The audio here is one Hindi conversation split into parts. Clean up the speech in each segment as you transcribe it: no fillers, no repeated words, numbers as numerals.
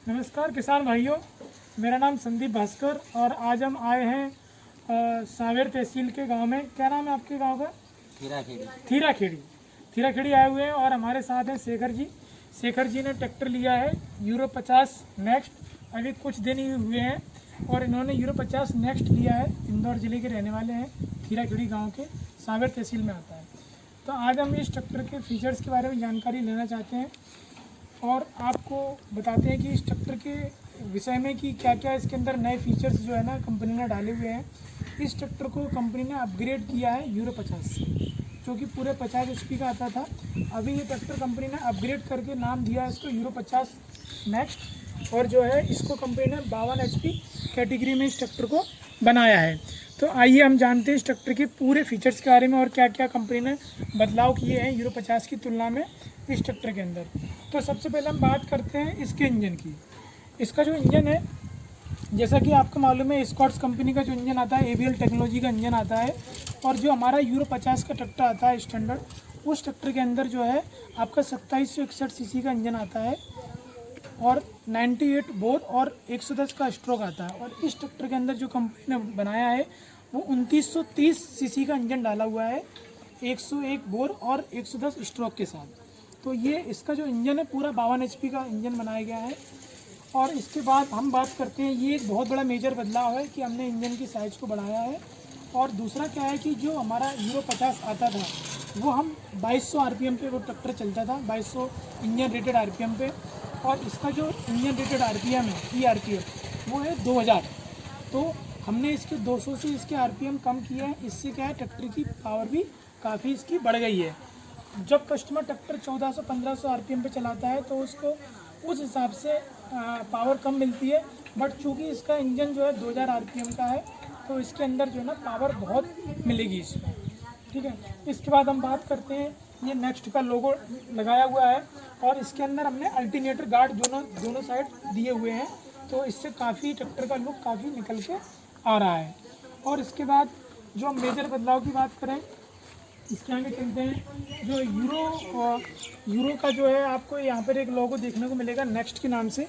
नमस्कार किसान भाइयों, मेरा नाम संदीप भास्कर और आज हम आए हैं सांवेर तहसील के गांव में। क्या नाम है आपके गांव का? थीरा खेड़ी आए हुए हैं और हमारे साथ हैं शेखर जी। शेखर जी ने ट्रैक्टर लिया है यूरो 50 नेक्स्ट। अभी कुछ दिन ही हुए हैं और इन्होंने यूरो 50 नेक्स्ट लिया है। इंदौर ज़िले के रहने वाले हैं, थीरा खेड़ी गाँव के, सांवेर तहसील में आता है। तो आज हम इस ट्रैक्टर के फीचर्स के बारे में जानकारी लेना चाहते हैं और आपको बताते हैं कि इस ट्रैक्टर के विषय में कि क्या क्या इसके अंदर नए फीचर्स जो है ना कंपनी ने डाले हुए हैं। इस ट्रैक्टर को कंपनी ने अपग्रेड किया है यूरो 50 से, जो कि पूरे 50 HP का आता था। अभी ये ट्रैक्टर कंपनी ने अपग्रेड करके नाम दिया है इसको यूरो 50 नेक्स्ट, और जो है इसको कंपनी ने 52 HP कैटेगरी में इस ट्रैक्टर को बनाया है। तो आइए हम जानते हैं इस ट्रैक्टर के पूरे फीचर्स के बारे में और क्या क्या कंपनी ने बदलाव किए हैं यूरो 50 की तुलना में इस ट्रैक्टर के अंदर। तो सबसे पहले हम बात करते हैं इसके इंजन की। इसका जो इंजन है, जैसा कि आपको मालूम है, स्कॉट्स कंपनी का जो इंजन आता है ABL टेक्नोलॉजी का इंजन आता है। और जो हमारा यूरो 50 का ट्रैक्टर आता है स्टैंडर्ड, उस ट्रैक्टर के अंदर जो है आपका 2761 CC का इंजन आता है और 98 बोर और 110 का स्ट्रोक आता है। और इस ट्रैक्टर के अंदर जो कंपनी ने बनाया है वो 2930 CC का इंजन डाला हुआ है, 101 बोर और 110 स्ट्रोक के साथ। तो ये इसका जो इंजन है पूरा 52 HP का इंजन बनाया गया है। और इसके बाद हम बात करते हैं, ये एक बहुत बड़ा मेजर बदलाव है कि हमने इंजन की साइज़ को बढ़ाया है। और दूसरा क्या है कि जो हमारा यूरो 50 आता था वो हम 2200 RPM पे वो ट्रैक्टर चलता था, 2200 इंजन रेटेड RPM पे। और इसका जो इंजन रेटेड RPM है ERPM वो है 2000। तो हमने इसके 200 से इसके RPM कम किया है। इससे क्या है, ट्रैक्टर की पावर भी काफ़ी इसकी बढ़ गई है। जब कस्टमर ट्रैक्टर 1400-1500 RPM पे चलाता है तो उसको उस हिसाब से पावर कम मिलती है। बट चूँकि इसका इंजन जो है 2000 RPM का है तो इसके अंदर जो है ना पावर बहुत मिलेगी इसमें। ठीक है, इसके बाद हम बात करते हैं, ये नेक्स्ट का लोगो लगाया हुआ है और इसके अंदर हमने अल्टरनेटर गार्ड दोनों साइड दिए हुए हैं। तो इससे काफ़ी ट्रैक्टर का लुक काफ़ी निकल के आ रहा है। और इसके बाद जो हम मेजर बदलाव की बात करें, इसके आगे चलते हैं। जो यूरो का जो है आपको यहाँ पर एक लोगो देखने को मिलेगा नेक्स्ट के नाम से।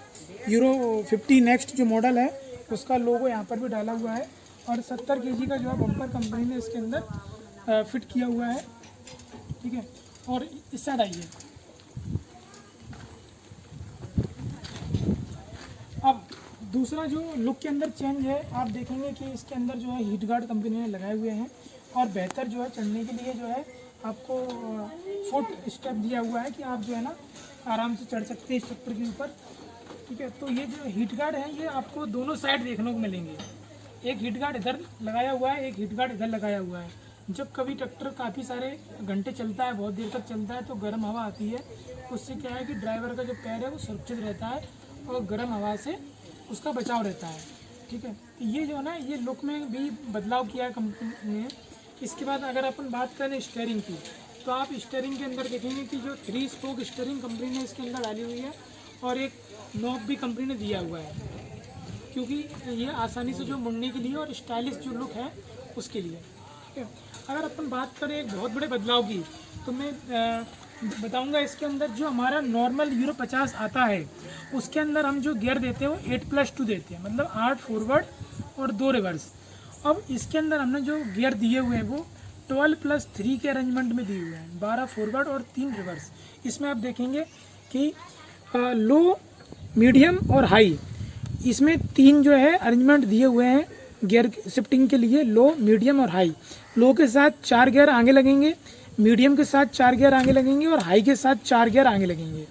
यूरो 50 नेक्स्ट जो मॉडल है उसका लोगो यहाँ पर भी डाला हुआ है। और 70 kg का जो है बम्पर कंपनी ने इसके अंदर फिट किया हुआ है। ठीक है, और इस साइड आइए। अब दूसरा जो लुक के अंदर चेंज है, आप देखेंगे कि इसके अंदर जो है हीट गार्ड कंपनी ने लगाए हुए हैं और बेहतर जो है चढ़ने के लिए जो है आपको फुट स्टेप दिया हुआ है कि आप जो है ना आराम से चढ़ सकते हैं इस ट्रैक्टर के ऊपर। ठीक है, तो ये जो हीट गार्ड है ये आपको दोनों साइड देखने को मिलेंगे। एक हीट गार्ड इधर लगाया हुआ है, एक हीट गार्ड इधर लगाया हुआ है। जब कभी ट्रैक्टर काफ़ी सारे घंटे चलता है, बहुत देर तक चलता है, तो गर्म हवा आती है। उससे क्या है कि ड्राइवर का जो पैर है वो सुरक्षित रहता है और गर्म हवा से उसका बचाव रहता है। ठीक है, तो ये जो है ना ये लुक में भी बदलाव किया है कंपनी ने। इसके बाद अगर अपन बात करें स्टीयरिंग की, तो आप स्टीयरिंग के अंदर देखेंगे कि जो 3 स्पोक स्टीयरिंग कंपनी ने इसके अंदर डाली हुई है और एक नॉब भी कंपनी ने दिया हुआ है, क्योंकि ये आसानी से जो मुड़ने के लिए और स्टाइलिश जो लुक है उसके लिए। ठीक है, अगर अपन बात करें एक बहुत बड़े बदलाव की, तो मैं बताऊंगा इसके अंदर जो हमारा नॉर्मल यूरो 50 आता है उसके अंदर हम जो गियर देते हैं वो 8+2 देते हैं, मतलब 8 फॉरवर्ड और 2 रिवर्स। अब इसके अंदर हमने जो गियर दिए हुए हैं वो 12+3 के अरेंजमेंट में दिए हुए हैं, 12 फॉरवर्ड और 3 रिवर्स। इसमें आप देखेंगे कि लो, मीडियम और हाई, इसमें 3 जो है अरेंजमेंट दिए हुए हैं गियर शिफ्टिंग के लिए, लो, मीडियम और हाई। लो के साथ 4 गियर आगे लगेंगे, मीडियम के साथ 4 गियर आगे लगेंगे और हाई के साथ 4 गियर आगे लगेंगे।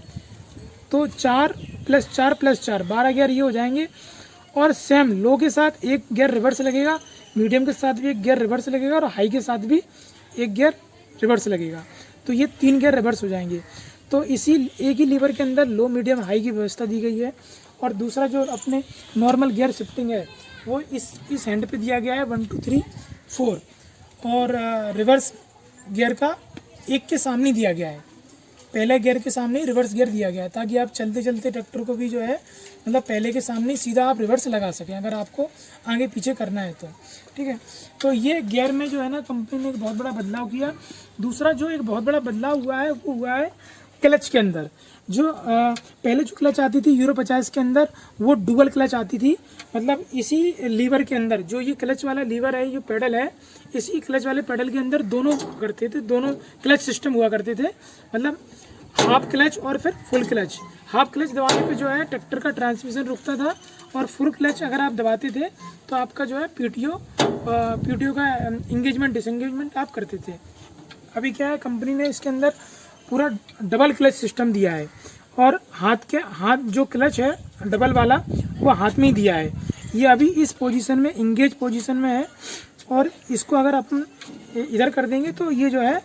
तो 4+4+4 12 गियर ये हो जाएंगे। और सेम लो के साथ 1 गियर रिवर्स लगेगा, मीडियम के साथ भी 1 गियर रिवर्स लगेगा और हाई के साथ भी 1 गियर रिवर्स लगेगा। तो ये 3 गियर रिवर्स हो जाएंगे। तो इसी एक ही लीवर के अंदर लो, मीडियम, हाई की व्यवस्था दी गई है। और दूसरा जो अपने नॉर्मल गियर शिफ्टिंग है वो इस हैंड पे दिया गया है 1 2 3 4, और रिवर्स गियर का एक के सामने दिया गया है, पहले गियर के सामने ही रिवर्स गियर दिया गया है, ताकि आप चलते चलते ट्रैक्टर को भी जो है मतलब पहले के सामने सीधा आप रिवर्स लगा सकें अगर आपको आगे पीछे करना है तो। ठीक है, तो ये गियर में जो है ना कंपनी ने एक बहुत बड़ा बदलाव किया। दूसरा जो एक बहुत बड़ा बदलाव हुआ है वो हुआ है क्लच के अंदर जो पहले जो क्लच आती थी यूरो 50 के अंदर, वो डुअल क्लच आती थी। मतलब इसी लीवर के अंदर जो ये क्लच वाला लीवर है, जो पेडल है, इसी क्लच वाले पेडल के अंदर दोनों करते थे, दोनों क्लच सिस्टम हुआ करते थे। मतलब हाफ क्लच और फिर फुल क्लच। हाफ क्लच दबाने पे जो है ट्रैक्टर का ट्रांसमिशन रुकता था, और फुल क्लच अगर आप दबाते थे तो आपका जो है पीटीओ का इंगेजमेंट डिसएंगेजमेंट आप करते थे। अभी क्या है, कंपनी ने इसके अंदर पूरा डबल क्लच सिस्टम दिया है, और हाथ जो क्लच है डबल वाला वो हाथ में ही दिया है। ये अभी इस पोजीशन में, इंगेज पोजीशन में है, और इसको अगर अपन इधर कर देंगे तो ये जो है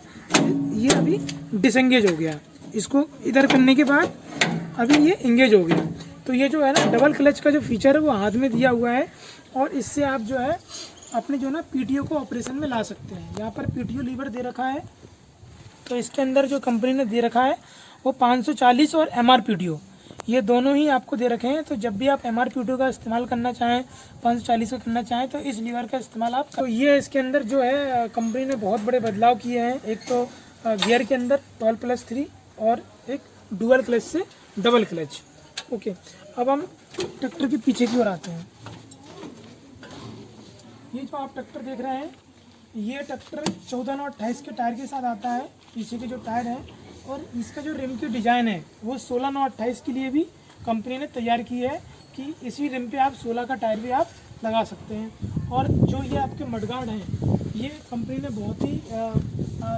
ये अभी डिसएंगेज हो गया। इसको इधर करने के बाद अभी ये इंगेज हो गया। तो ये जो है ना डबल क्लच का जो फीचर है वो हाथ में दिया हुआ है, और इससे आप जो है अपने जो ना पीटीओ को ऑपरेशन में ला सकते हैं। यहाँ पर पीटीओ लीवर दे रखा है, तो इसके अंदर जो कंपनी ने दे रखा है वो 540 और एमआर पीटीओ, ये दोनों ही आपको दे रखे हैं। तो जब भी आप एमआर पीटीओ का इस्तेमाल करना चाहें, 540 का करना चाहें, तो इस लीवर का इस्तेमाल आप। तो ये इसके अंदर जो है कंपनी ने बहुत बड़े बदलाव किए हैं। एक तो गियर के अंदर 12+3 और एक डुअल क्लच से डबल क्लच। ओके, अब हम ट्रैक्टर के पीछे की ओर आते हैं। ये जो आप ट्रैक्टर देख रहे हैं, ये ट्रैक्टर 14/28 के टायर के साथ आता है, पीछे के जो टायर हैं, और इसका जो रिम की डिज़ाइन है वो 16/28 के लिए भी कंपनी ने तैयार की है कि इसी रिम पे आप 16 का टायर भी आप लगा सकते हैं। और जो ये आपके मडगार्ड हैं, ये कंपनी ने बहुत ही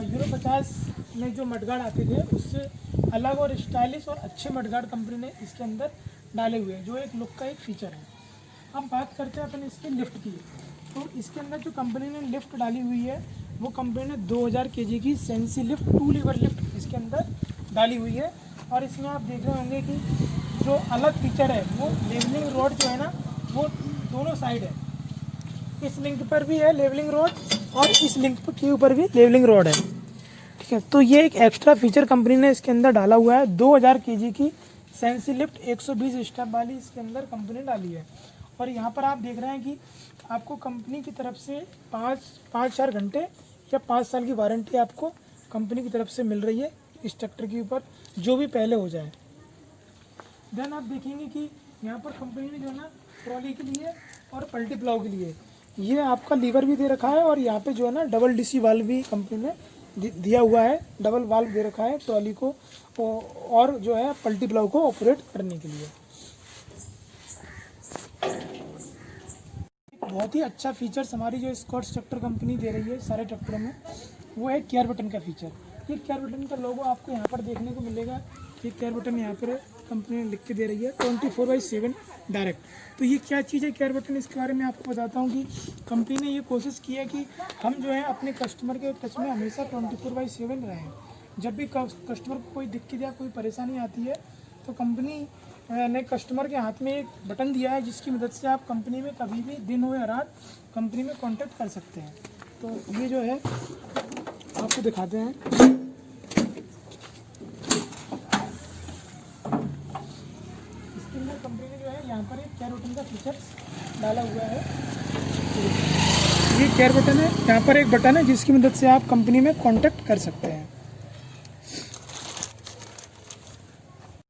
यूरो 50 में जो मडगार्ड आते थे उससे अलग और स्टाइलिश और अच्छे मडगार्ड कंपनी ने इसके अंदर डाले हुए हैं, जो एक लुक का एक फीचर है। अब बात करते हैं अपन इसके लिफ्ट की। तो इसके अंदर जो कंपनी ने लिफ्ट डाली हुई है वो कंपनी ने 2000 kg की सेंसी लिफ्ट 2 लीवर लिफ्ट इसके अंदर डाली हुई है। और इसमें आप देख रहे होंगे कि जो अलग फीचर है वो लेवलिंग रोड जो है ना, वो दोनों साइड है। इस लिंक पर भी है लेवलिंग रोड, और इस लिंक के ऊपर भी लेवलिंग रोड है। ठीक है, तो ये एक एक्स्ट्रा फीचर कंपनी ने इसके अंदर डाला हुआ है। 2000 kg की सेंसी लिफ्ट 120 स्टेप वाली इसके अंदर कंपनी ने डाली है। और यहाँ पर आप देख रहे हैं कि आपको कंपनी की तरफ से 5-4 घंटे या 5 साल की वारंटी आपको कंपनी की तरफ से मिल रही है इस ट्रैक्टर के ऊपर, जो भी पहले हो जाए। देन आप देखेंगे कि यहाँ पर कंपनी ने जो है ना ट्रॉली के लिए और पल्टी प्लाव के लिए ये आपका लीवर भी दे रखा है, और यहाँ पे जो है ना डबल डीसी वाल्व भी कंपनी ने दिया हुआ है। डबल वाल्व दे रखा है ट्रॉली को और जो है पल्टी प्लाव को ऑपरेट करने के लिए। बहुत ही अच्छा फीचर्स हमारी जो स्कॉट्स ट्रैक्टर कंपनी दे रही है सारे ट्रैक्टरों में, वो है केयर बटन का फीचर। ये केयर बटन का लोगो आपको यहाँ पर देखने को मिलेगा। ये केयर बटन यहाँ पर कंपनी ने लिख के दे रही है 24/7 डायरेक्ट। तो ये क्या चीज़ है केयर बटन, इसके बारे में आपको बताता हूँ कि कंपनी ने ये कोशिश की है कि हम जो है अपने कस्टमर के टच में हमेशा 24/7 रहें। जब भी कस्टमर को कोई दिक्कत या कोई परेशानी आती है तो कंपनी ने कस्टमर के हाथ में एक बटन दिया है, जिसकी मदद से आप कंपनी में कभी भी दिन हो या रात कंपनी में कांटेक्ट कर सकते हैं। तो ये जो है आपको दिखाते हैं। इसके अंदर कंपनी ने जो है यहाँ पर एक केयर बटन का फीचर डाला हुआ है। ये केयर बटन है, यहाँ पर एक बटन है जिसकी मदद से आप कंपनी में कांटेक्ट कर सकते हैं।